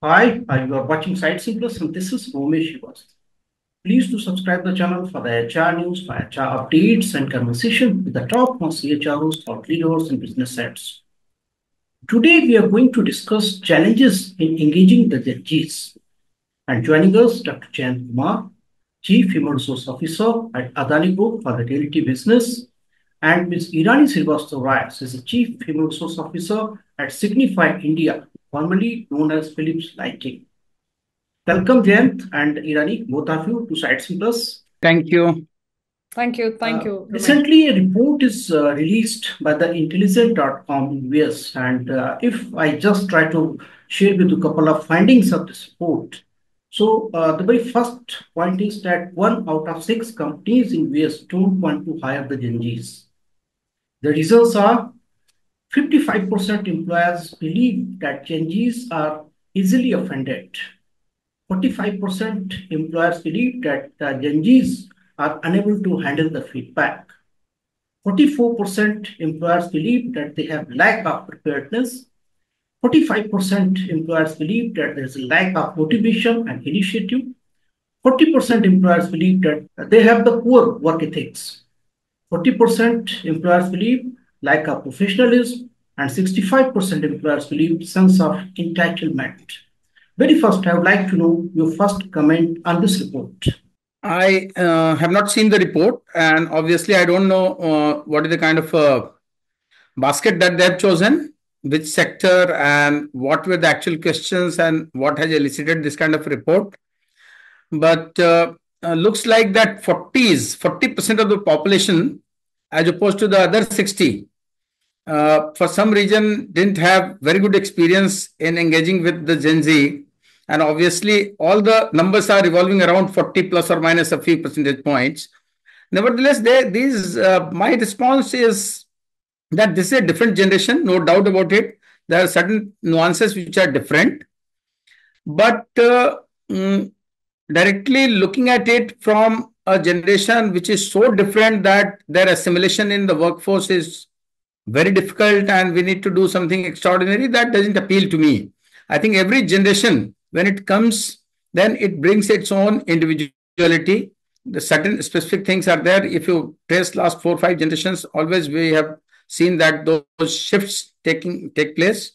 Hi, you are watching SightsIn Plus, and this is Romesh Srivastava. Please do subscribe the channel for the HR news, for HR updates, and conversation with the top most CHROs, thought leaders, and business heads. Today, we are going to discuss challenges in engaging the judges. And joining us, Dr. Jayant Kumar, Chief Human Resource Officer at Adani Group for the Realty business, and Ms. Irani Srivastava, who is the Chief Human Resource Officer at Signify India, formerly known as Philips Lighting. Welcome, Jayant and Irani, both of you, to SightsIn Plus. Thank you. Thank you, Ramesh. Recently, a report is released by the intelligent.com in US, and if I just try to share with you a couple of findings of this report. So, the very first point is that 1 out of 6 companies in US don't want to hire the Gen Zs. The reasons are 55% employers believe that Gen Zs are easily offended. 45% employers believe that the Gen Zs are unable to handle the feedback. 44% employers believe that they have lack of preparedness. 45% employers believe that there is a lack of motivation and initiative. 40% employers believe that they have the poor work ethics. 40% employers believe lack of professionalism, and 65% employers believe sense of entitlement. Very first, I would like to know your first comment on this report. I have not seen the report, and obviously, I don't know what is the kind of basket that they have chosen, which sector, and what were the actual questions, and what has elicited this kind of report. But looks like that 40% of the population, as opposed to the other 60, for some reason didn't have very good experience in engaging with the Gen Z. And obviously, all the numbers are revolving around 40 plus or minus a few percentage points. Nevertheless, my response is that this is a different generation, no doubt about it. There are certain nuances which are different. But directly looking at it from a generation which is so different that their assimilation in the workforce is very difficult and we need to do something extraordinary, that doesn't appeal to me. I think every generation, when it comes, then it brings its own individuality. The certain specific things are there. If you trace last 4 or 5 generations, always we have seen that those shifts take place.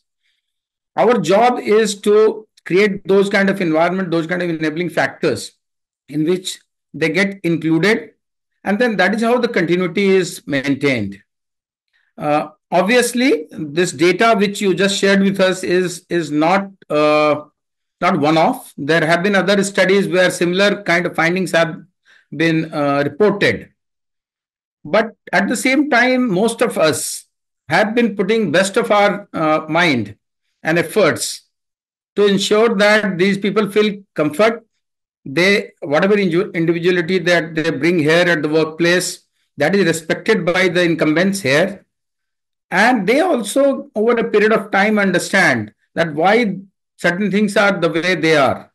Our job is to create those kind of environment, those kind of enabling factors in which they get included, and then that is how the continuity is maintained. Obviously, this data which you just shared with us is not one-off. There have been other studies where similar kind of findings have been reported. But at the same time, most of us have been putting best of our mind and efforts to ensure that these people feel comfort. Whatever individuality that they bring here at the workplace, that is respected by the incumbents here. And they also, over a period of time, understand that why certain things are the way they are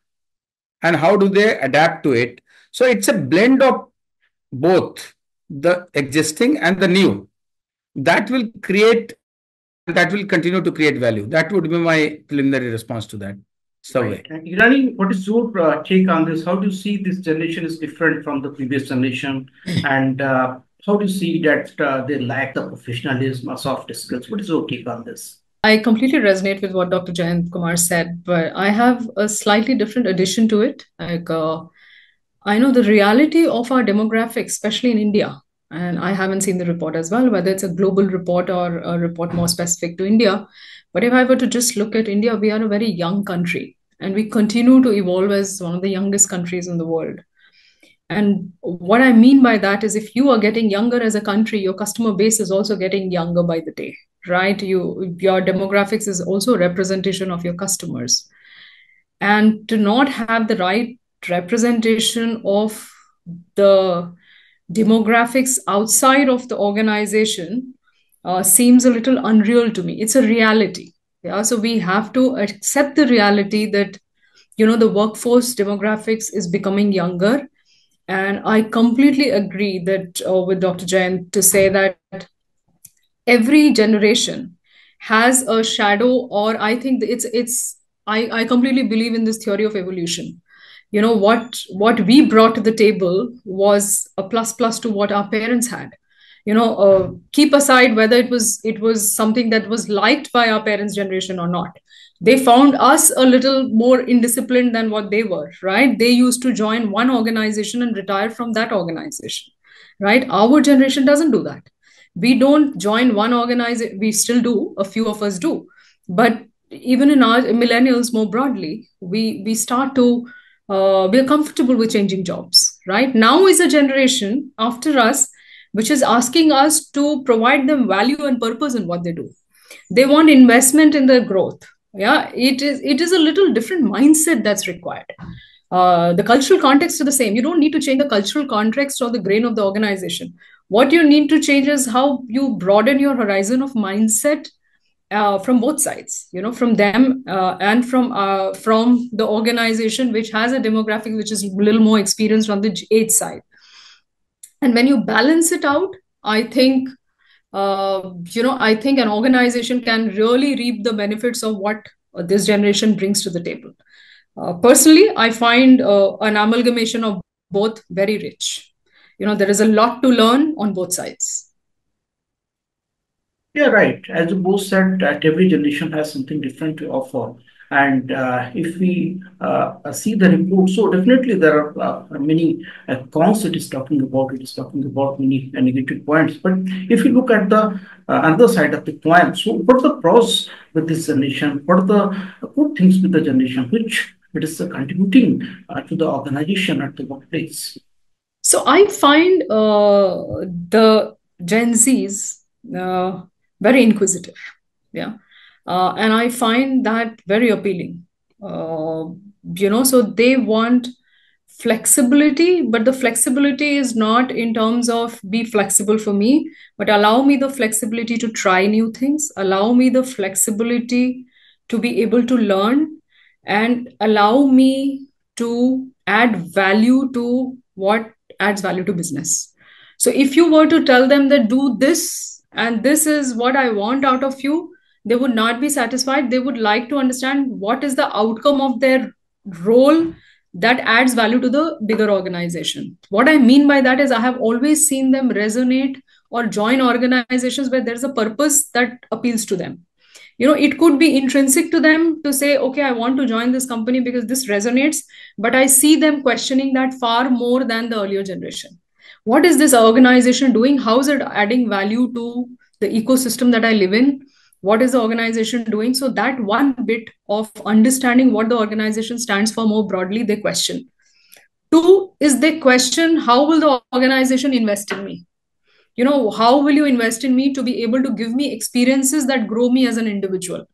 and how do they adapt to it. So it's a blend of both the existing and the new that will continue to create value. That would be my preliminary response to that survey. Right. Irani, what is your take on this? How do you see this generation is different from the previous generation? And how do you see that they lack the professionalism or soft skills? What is your take on this? I completely resonate with what Dr. Jayant Kumar said, but I have a slightly different addition to it. I know the reality of our demographics, especially in India, and I haven't seen the report as well, whether it's a global report or a report more specific to India. But if I were to just look at India, we are a very young country, and we continue to evolve as one of the youngest countries in the world. And what I mean by that is if you are getting younger as a country, your customer base is also getting younger by the day, right? Your demographics is also a representation of your customers. And to not have the right representation of the demographics outside of the organization seems a little unreal to me. It's a reality. Yeah, so we have to accept the reality that the workforce demographics is becoming younger. And I completely agree that with Dr. Jain to say that every generation has a shadow, or I think it's I completely believe in this theory of evolution. What we brought to the table was a plus to what our parents had. Keep aside whether it was something that was liked by our parents' generation or not. They found us a little more indisciplined than what they were, right? They used to join one organization and retire from that organization, right? Our generation doesn't do that. We don't join one organization. We still do, a few of us do, but even in our millennials more broadly, we start to we are comfortable with changing jobs. Right now is a generation after us which is asking us to provide them value and purpose in what they do. They want investment in their growth. Yeah, it is a little different mindset that's required. The cultural context is the same. You don't need to change the cultural context or the grain of the organization. What you need to change is how you broaden your horizon of mindset from both sides, from them and from the organization, which has a demographic which is a little more experienced on the age side. And when you balance it out, I think I think an organization can really reap the benefits of what this generation brings to the table. Personally, I find an amalgamation of both very rich. There is a lot to learn on both sides. Yeah, right. As you both said, that every generation has something different to offer. And if we see the report, so definitely there are many cons it is talking about. It is talking about many negative points. But if you look at the other side of the coin, so what are the pros with this generation? What are the good things with the generation, which it is contributing to the organization at the workplace? So I find the Gen Zs uh, very inquisitive. Yeah. And I find that very appealing. So they want flexibility, but the flexibility is not in terms of be flexible for me, but allow me the flexibility to try new things, allow me the flexibility to be able to learn, and allow me to add value to what adds value to business. So if you were to tell them that do this and this is what I want out of you, they would not be satisfied. They would like to understand what is the outcome of their role that adds value to the bigger organization. What I mean by that is I have always seen them resonate or join organizations where there's a purpose that appeals to them. It could be intrinsic to them to say, okay, I want to join this company because this resonates, but I see them questioning that far more than the earlier generation. What is this organization doing? How is it adding value to the ecosystem that I live in? What is the organization doing? So that one bit of understanding what the organization stands for more broadly, they question. Two is they question, how will the organization invest in me? How will you invest in me to be able to give me experiences that grow me as an individual?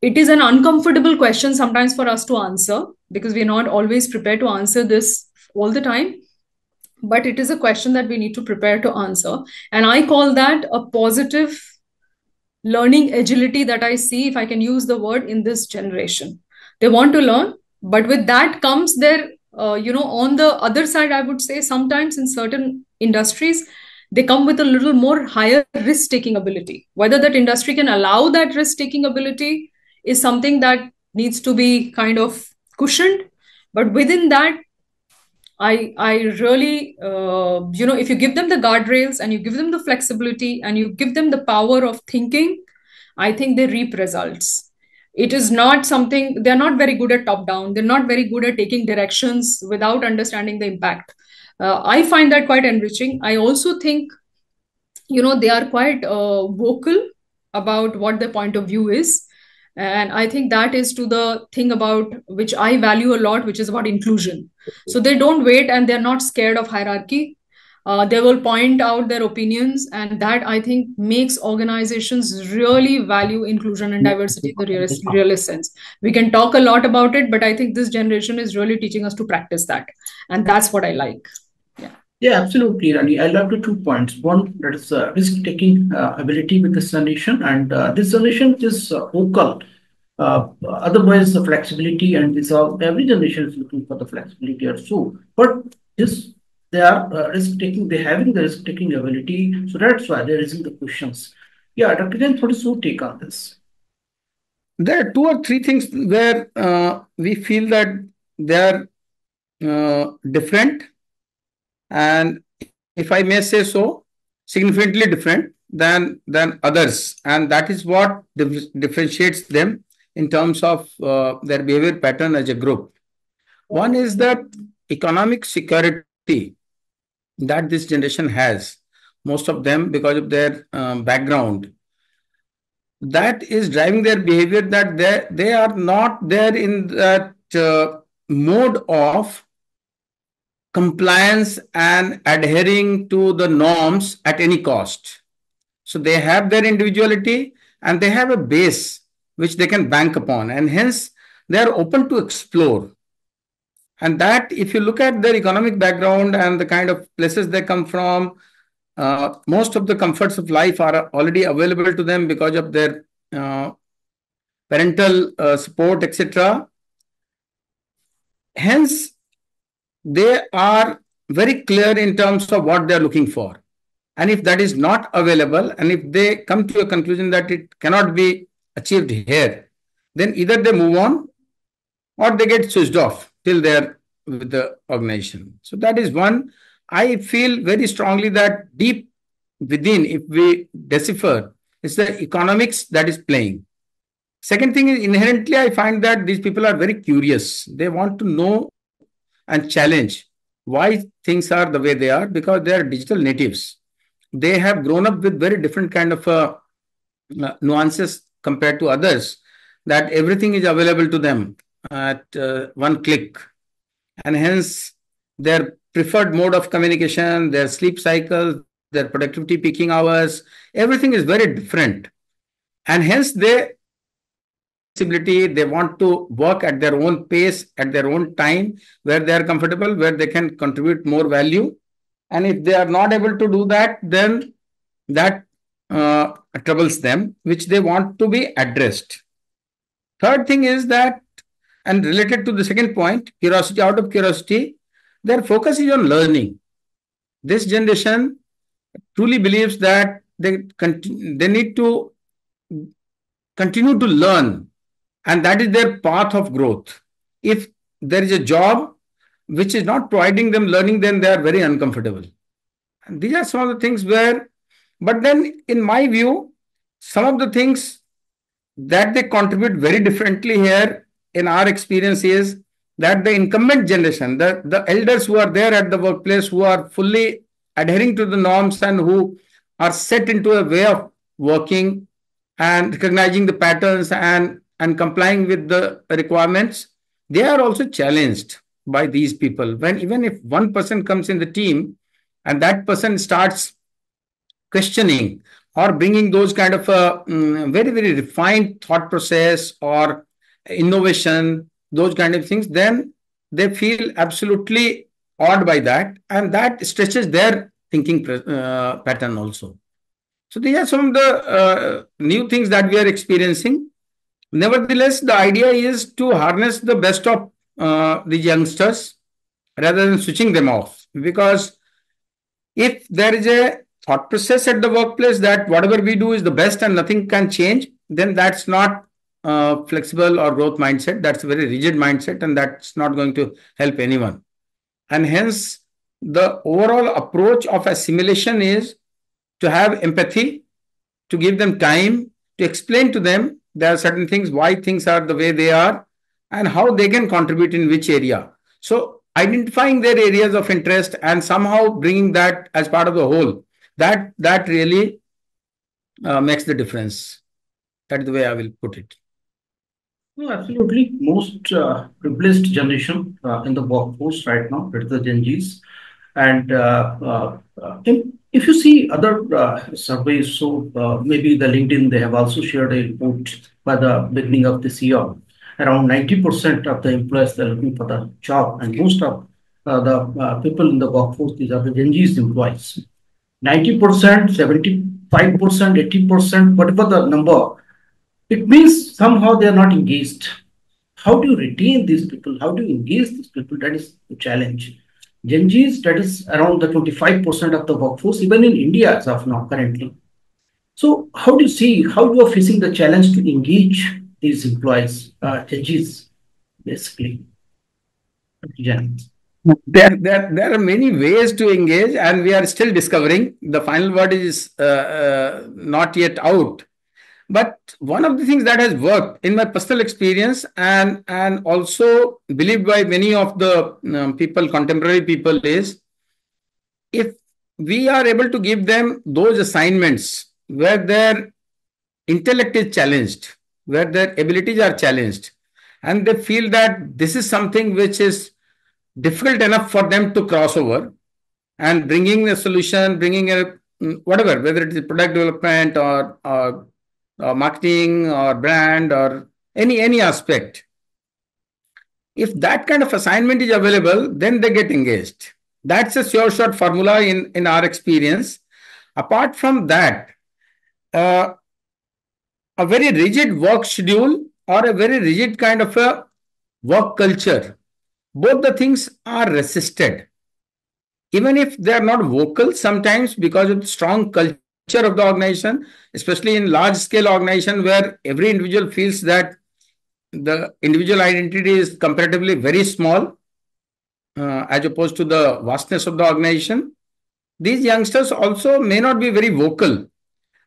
It is an uncomfortable question sometimes for us to answer because we're not always prepared to answer this all the time. But it is a question that we need to prepare to answer. And I call that a positive learning agility that I see, if I can use the word, in this generation. They want to learn, but with that comes their, on the other side, I would say sometimes in certain industries, they come with a little more higher risk taking ability. Whether that industry can allow that risk taking ability is something that needs to be kind of cushioned. But within that, I really, if you give them the guardrails and you give them the flexibility and you give them the power of thinking, I think they reap results. It is not something, they're not very good at top down. They're not very good at taking directions without understanding the impact. I find that quite enriching. I also think, they are quite vocal about what their point of view is. And I think that is to the thing about which I value a lot, which is about inclusion. So they don't wait and they're not scared of hierarchy. They will point out their opinions, and that I think makes organizations really value inclusion and diversity in the realist sense. We can talk a lot about it, but I think this generation is really teaching us to practice that. And that's what I like. Yeah, absolutely, Irani. I love the 2 points. One, that is risk-taking ability with this generation, and this generation is vocal. Otherwise, the flexibility and this all, every generation is looking for the flexibility or so. But this, they are risk-taking, they having the risk-taking ability, so that's why they're raising the questions. Yeah, Dr. Jayant, what is your take on this? There are two or three things where we feel that they are different, and if I may say so, significantly different than others, and that is what differentiates them in terms of their behavior pattern as a group. One is that economic security that this generation has, most of them because of their background, that is driving their behavior, that they are not there in that mode of compliance and adhering to the norms at any cost. So they have their individuality and they have a base which they can bank upon, and hence they are open to explore. And that, if you look at their economic background and the kind of places they come from, most of the comforts of life are already available to them because of their uh, parental support, etc. Hence, they are very clear in terms of what they are looking for. And if that is not available, and if they come to a conclusion that it cannot be achieved here, then either they move on or they get switched off till they're with the organization. So that is one. I feel very strongly that deep within, if we decipher, it's the economics that is playing. Second thing is, inherently, I find that these people are very curious. They want to know and challenge why things are the way they are, because they are digital natives. They have grown up with very different kind of nuances compared to others, that everything is available to them at one click. And hence, their preferred mode of communication, their sleep cycles, their productivity peaking hours, everything is very different. And hence, they flexibility, they want to work at their own pace, at their own time, where they are comfortable, where they can contribute more value. And if they are not able to do that, then that troubles them, which they want to be addressed. Third thing is that, and related to the second point, curiosity, out of curiosity, their focus is on learning. This generation truly believes that they need to continue to learn, and that is their path of growth. If there is a job which is not providing them learning, then they are very uncomfortable. And these are some of the things where, but then in my view, some of the things that they contribute very differently here in our experience is that the incumbent generation, the elders who are there at the workplace, who are fully adhering to the norms and who are set into a way of working and recognizing the patterns and complying with the requirements, they are also challenged by these people. When even if one person comes in the team and that person starts questioning or bringing those kind of very, very refined thought process or innovation, those kind of things, then they feel absolutely awed by that, and that stretches their thinking pattern also. So these are some of the new things that we are experiencing. Nevertheless, the idea is to harness the best of these youngsters rather than switching them off. Because if there is a thought process at the workplace that whatever we do is the best and nothing can change, then that's not flexible or growth mindset. That's a very rigid mindset, and that's not going to help anyone. And hence, the overall approach of assimilation is to have empathy, to give them time, to explain to them there are certain things, why things are the way they are, and how they can contribute in which area. So identifying their areas of interest and somehow bringing that as part of the whole, that really makes the difference. That's the way I will put it. No, absolutely. Most privileged generation in the workforce right now, that is the Gen Zs. And if you see other surveys, so maybe the LinkedIn, they have also shared a report by the beginning of this year. Around 90% of the employees, they're looking for the job, and most of the people in the workforce, these are the Gen Z's employees. 90%, 75%, 80%, whatever the number, it means somehow they are not engaged. How do you retain these people? How do you engage these people? That is the challenge. Gen Zs, that is around the 25% of the workforce, even in India as of now, currently. So, how do you see how you are facing the challenge to engage these employees, judges, basically? Jayant. There are many ways to engage, and we are still discovering. The final word is not yet out. But one of the things that has worked in my personal experience, and also believed by many of the people, contemporary people, is if we are able to give them those assignments where their intellect is challenged, where their abilities are challenged, and they feel that this is something which is difficult enough for them to cross over, and bringing a solution, bringing a whatever, whether it is product development or marketing or brand or any aspect. If that kind of assignment is available, then they get engaged. That's a sure shot formula in our experience. Apart from that, uh, a very rigid work schedule or a very rigid kind of a work culture, both the things are resisted. Even if they are not vocal, sometimes because of the strong culture of the organization, especially in large scale organization where every individual feels that the individual identity is comparatively very small as opposed to the vastness of the organization. These youngsters also may not be very vocal,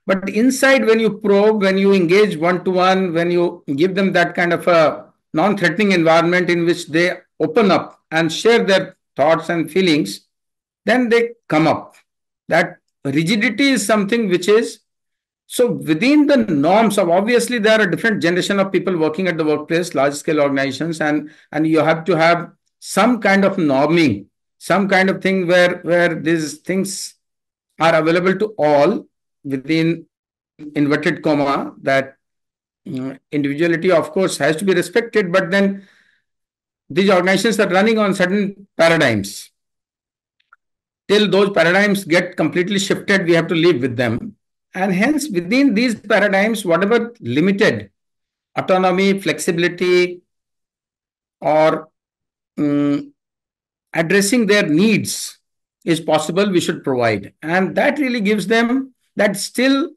but inside, when you probe, when you engage one to one, when you give them that kind of a non threatening environment in which they open up and share their thoughts and feelings, then they come up. That rigidity is something which is so within the norms of, obviously there are different generation of people working at the workplace, large scale organizations, and you have to have some kind of norming, some kind of thing where these things are available to all within inverted comma, that individuality of course has to be respected, but then these organizations are running on certain paradigms. Till those paradigms get completely shifted, we have to live with them. And hence, within these paradigms, whatever limited autonomy, flexibility, or um, addressing their needs is possible, we should provide. And that really gives them that still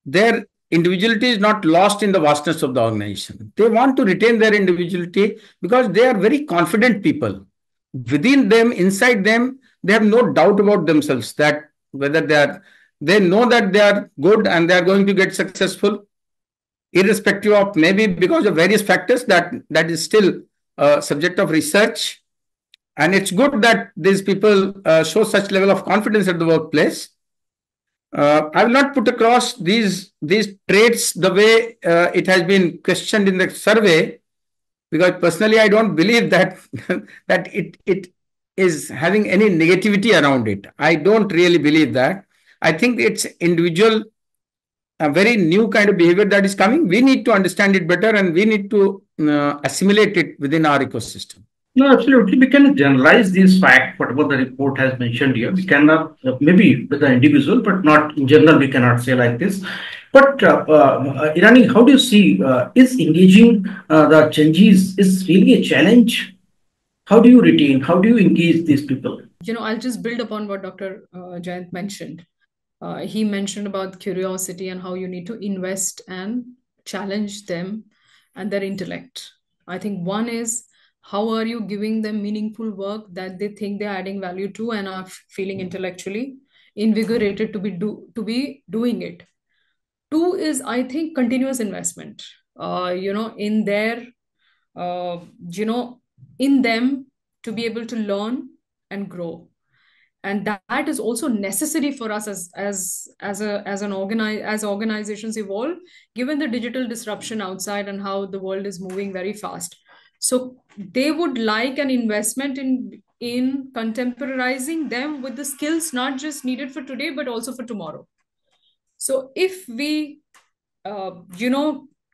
their individuality is not lost in the vastness of the organization. They want to retain their individuality because they are very confident people. Within them, inside them, they have no doubt about themselves that whether they know that they are good and they are going to get successful, irrespective of maybe because of various factors that is still a subject of research. And it's good that these people show such level of confidence at the workplace. I will not put across these traits the way it has been questioned in the survey, because personally I don't believe that that it is having any negativity around it. I don't really believe that. I think it's individual, a very new kind of behavior that is coming. We need to understand it better and we need to assimilate it within our ecosystem. No, absolutely. We can generalize this fact, whatever the report has mentioned here. We cannot, maybe with the individual, but not in general, we cannot say like this. But Irani, how do you see, is engaging the changes is really a challenge? How do you retain, how do you engage these people? I'll just build upon what Dr. Jayant mentioned. He mentioned about curiosity and how you need to invest and challenge them and their intellect. I think one is, how are you giving them meaningful work that they think they're adding value to and are feeling intellectually invigorated to be doing it. Two is, I think, continuous investment. In their, uh, you know, in them to be able to learn and grow, and that is also necessary for us as organizations evolve, given the digital disruption outside and how the world is moving very fast. So they would like an investment in contemporizing them with the skills not just needed for today but also for tomorrow. So if we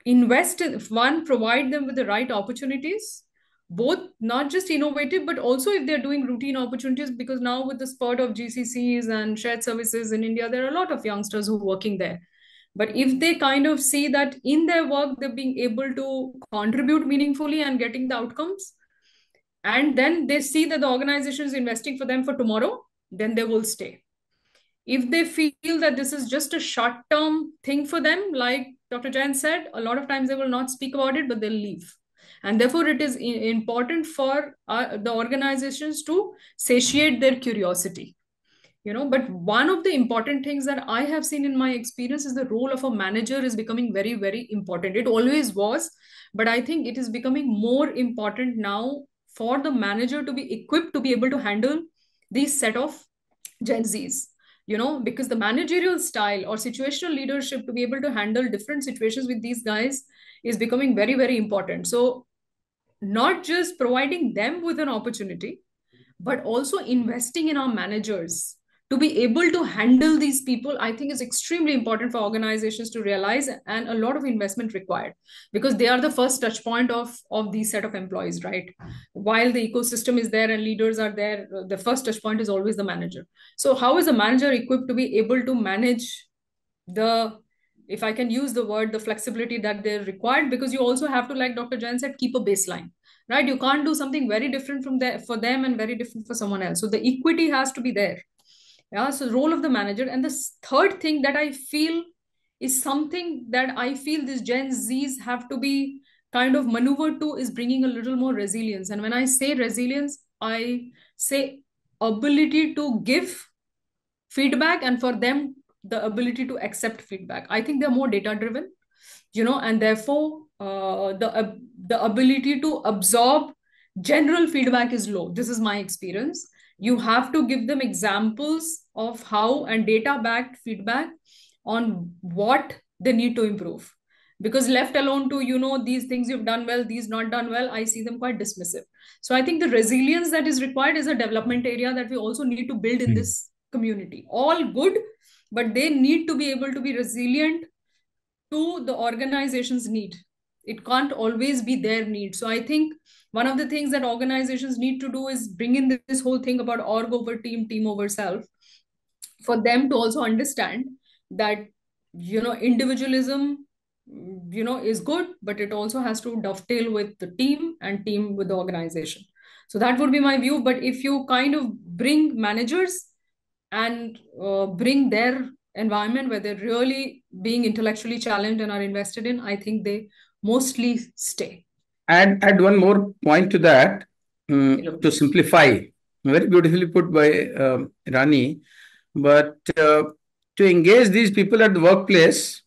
invest in, if one, provide them with the right opportunities, both not just innovative but also if they're doing routine opportunities, because now with the spurt of GCCs and shared services in India, there are a lot of youngsters who are working there. But if they kind of see that in their work they're being able to contribute meaningfully and getting the outcomes, and then they see that the organization is investing for them for tomorrow, then they will stay. If they feel that this is just a short term thing for them, like Dr. Jain said, a lot of times they will not speak about it, but they'll leave. And therefore, it is important for the organizations to satiate their curiosity. But one of the important things that I have seen in my experience is the role of a manager is becoming very, very important. It always was, but I think it is becoming more important now for the manager to be equipped to be able to handle these set of Gen Zs. Because the managerial style or situational leadership to be able to handle different situations with these guys is becoming very, very important. So not just providing them with an opportunity, but also investing in our managers to be able to handle these people, I think is extremely important for organizations to realize, and a lot of investment required, because they are the first touch point of these set of employees, right? While the ecosystem is there and leaders are there, the first touch point is always the manager. So how is a manager equipped to be able to manage the, if I can use the word, the flexibility that they're required? Because you also have to, like Dr. Jain said, keep a baseline, right? You can't do something very different from there for them and very different for someone else. So the equity has to be there. Yeah. So role of the manager. And the third thing that I feel is something that I feel these Gen Zs have to be kind of maneuvered to is bringing a little more resilience. And when I say resilience, I say ability to give feedback, and for them the ability to accept feedback. I think they're more data driven, and therefore the ability to absorb general feedback is low. This is my experience. You have to give them examples of how, and data backed feedback on what they need to improve. Because left alone to, these things you've done well, these not done well, I see them quite dismissive. So I think the resilience that is required is a development area that we also need to build in this community. All good, but they need to be able to be resilient to the organization's need. It can't always be their need. So I think one of the things that organizations need to do is bring in this whole thing about org over team, team over self, for them to also understand that, individualism, is good, but it also has to dovetail with the team and team with the organization. So that would be my view. But if you kind of bring managers and bring their environment where they're really being intellectually challenged and are invested in, I think they mostly stay. Add one more point to that, to simplify. Very beautifully put by Irani. But to engage these people at the workplace,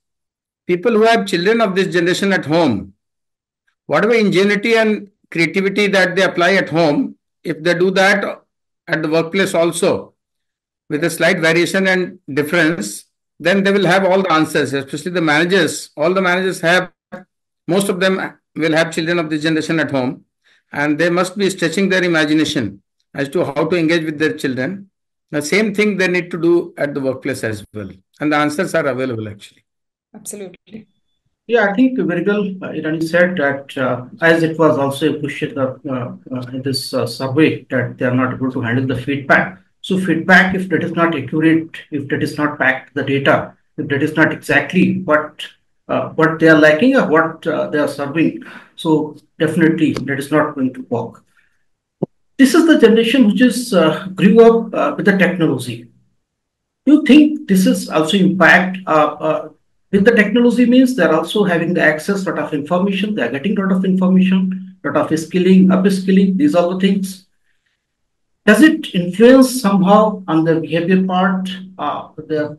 people who have children of this generation at home, whatever ingenuity and creativity that they apply at home, if they do that at the workplace also, with a slight variation and difference, then they will have all the answers, especially the managers. All the managers have, most of them will have children of this generation at home, and they must be stretching their imagination as to how to engage with their children. The same thing they need to do at the workplace as well. And the answers are available actually. Absolutely. Yeah, I think very well, Irani said that as it was also a push in this survey that they are not able to handle the feedback. So feedback, if that is not accurate, if that is not backed the data, if that is not exactly what they are lacking or what they are serving, so definitely that is not going to work. This is the generation which is grew up with the technology. Do you think this is also impact with the technology? Means they're also having the access lot of information, they're getting a lot of information, lot of skilling, upskilling, these are the things. Does it influence somehow on the behavior part, their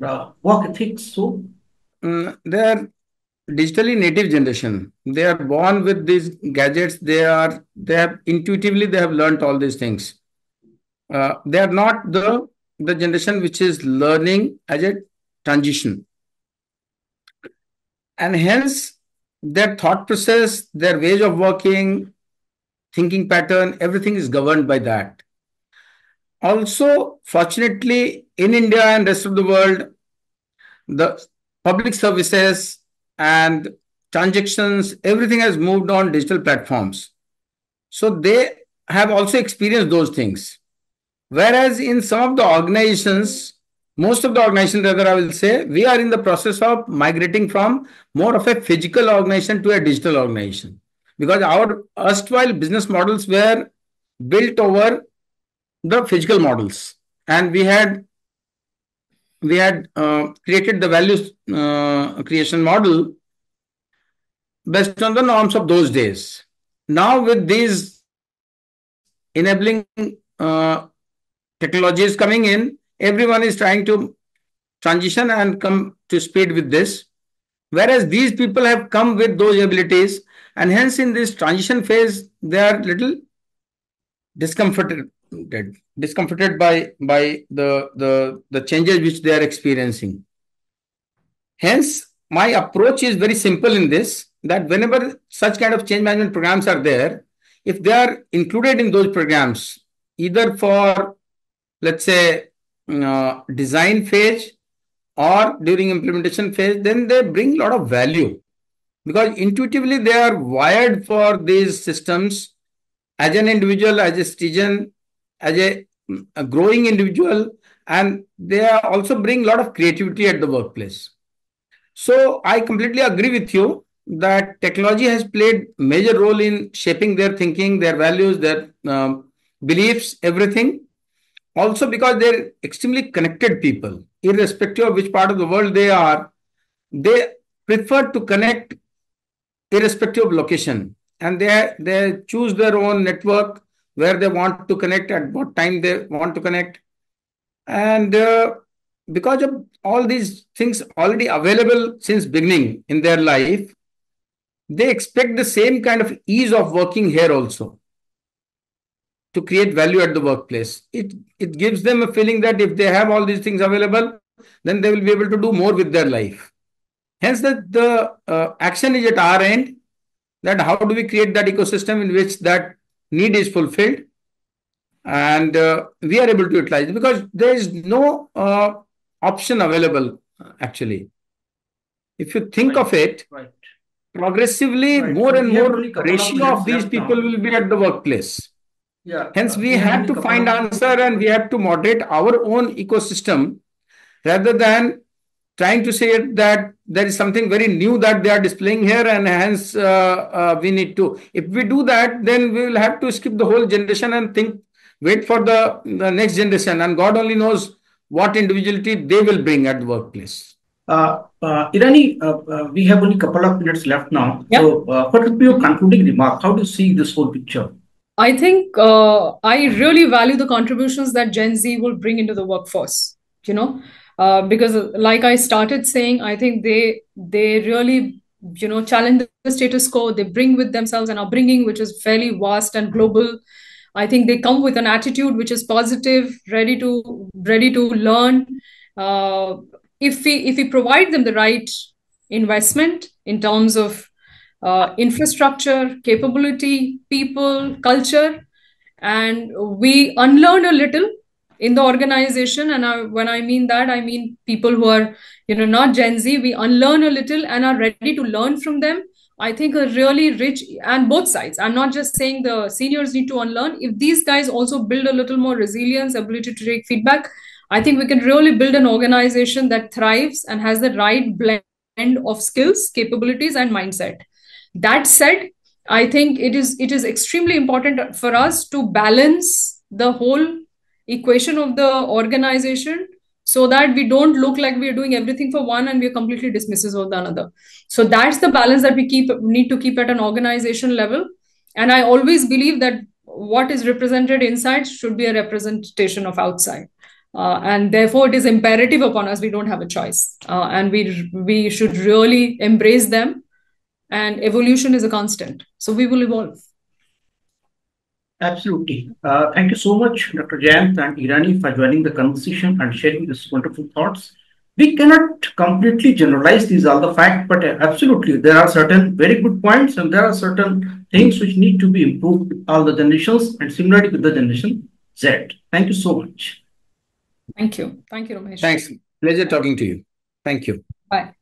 work ethics? So They are digitally native generation. They are born with these gadgets. They have intuitively they have learned all these things. They are not the generation which is learning as a transition, and hence their thought process, their ways of working, thinking pattern, everything is governed by that. Also, fortunately, in India and rest of the world, the public services and transactions, everything has moved on digital platforms. So they have also experienced those things. Whereas in some of the organizations, most of the organizations, rather, I will say, we are in the process of migrating from more of a physical organization to a digital organization, because our erstwhile business models were built over the physical models, and we had we had created the values creation model based on the norms of those days. Now, with these enabling technologies coming in, everyone is trying to transition and come to speed with this. Whereas these people have come with those abilities, and hence in this transition phase, they are little discomforted, discomforted by the changes which they are experiencing. Hence, my approach is very simple in this, that whenever such kind of change management programs are there, if they are included in those programs, either for, let's say, design phase or during implementation phase, then they bring a lot of value, because intuitively they are wired for these systems as an individual, as a citizen, as a growing individual, and they also bring a lot of creativity at the workplace. So I completely agree with you that technology has played major role in shaping their thinking, their values, their beliefs, everything. Also because they're extremely connected people, irrespective of which part of the world they are, they prefer to connect irrespective of location, and they choose their own network where they want to connect, at what time they want to connect. And because of all these things already available since beginning in their life, they expect the same kind of ease of working here also to create value at the workplace. It gives them a feeling that if they have all these things available, then they will be able to do more with their life. Hence, the action is at our end, that how do we create that ecosystem in which that need is fulfilled, and we are able to utilize it, because there is no option available actually. If you think of it, progressively more and more ratio of these people will be at the workplace. Hence, we have to find answer, and we have to moderate our own ecosystem rather than trying to say that there is something very new that they are displaying here, and hence we need to. If we do that, then we will have to skip the whole generation and wait for the next generation, and God only knows what individuality they will bring at the workplace. Irani, we have only a couple of minutes left now. Yeah. So, what would be your concluding remark? How do you see this whole picture? I think I really value the contributions that Gen Z will bring into the workforce, because like I started saying, I think they really, challenge the status quo. They bring with themselves an upbringing which is fairly vast and global. I think they come with an attitude which is positive, ready to learn. If we provide them the right investment in terms of infrastructure, capability, people, culture, and we unlearn a little in the organization. And when I mean that, I mean people who are, not Gen Z. We unlearn a little and are ready to learn from them. I think a really rich, and both sides. I'm not just saying the seniors need to unlearn. If these guys also build a little more resilience, ability to take feedback, I think we can really build an organization that thrives and has the right blend of skills, capabilities, and mindset. That said, I think it is extremely important for us to balance the whole equation of the organization, so that we don't look like we're doing everything for one and we're completely dismissive of the another. So that's the balance that we need to keep at an organization level. And I always believe that what is represented inside should be a representation of outside. And therefore, it is imperative upon us. We don't have a choice. And we should really embrace them. And evolution is a constant. So we will evolve. Absolutely. Thank you so much, Dr. Jayant and Irani, for joining the conversation and sharing these wonderful thoughts. We cannot completely generalize these all the facts, but absolutely, there are certain very good points, and there are certain things which need to be improved with all the generations, and similarly with the generation Z. Thank you so much. Thank you. Thank you, Ramesh. Thanks. Pleasure talking to you. Thank you. Bye.